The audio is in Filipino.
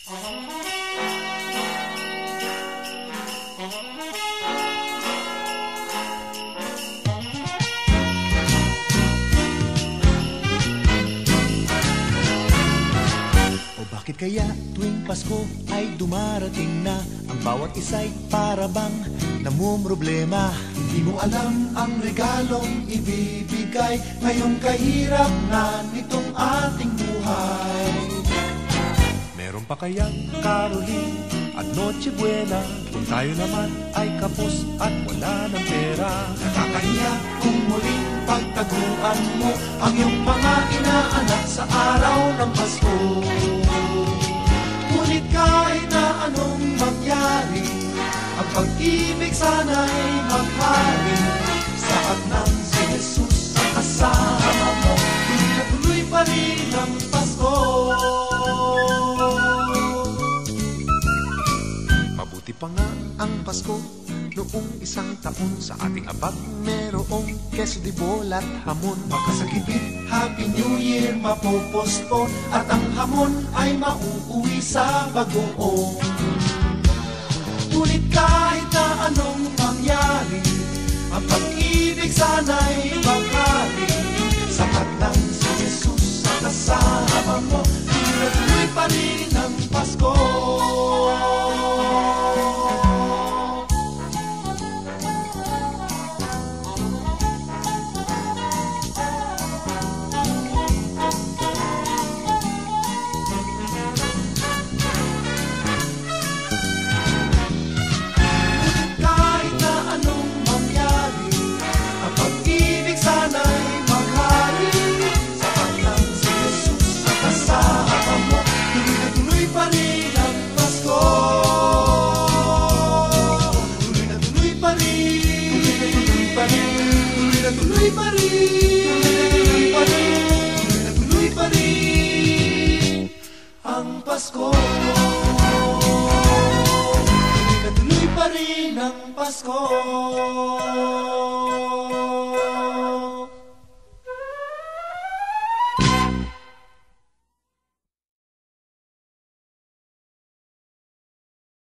Bakit kaya tuwing Pasko ay dumarating na ang bawat isa'y para bang namumroblema? Di mo alam ang regalong ibibigay ngayong kahirap na nitong ating buhay. Meron pa kayang Caroling at Noche Buena kung tayo naman ay kapos at wala ng pera? Nakakahiya kung muling pagtaguan mo ang iyong mga inaanak sa araw ng Pasko. Ngunit kahit na anong mangyari, ang pag-ibig sana'y maghari. Sapat ng si Jesus sa kasama mo, tuloy pa rin ang Pasko. Mabuti pa nga ang Pasko noong isang taon. Sa ating abag merong queso de bola at hamon. Makasagipit, Happy New Year mapopospon at ang hamon ay mauuwi sa bagoong. Ngunit kahit na anong mangyari, ang pag-ibig sana'y maghari. Sapat ng si Jesus sa kasama mo, tuloy pa rin ang Pasko. Tuloy pa rin ang Pasko. Tuloy pa rin ang Pasko.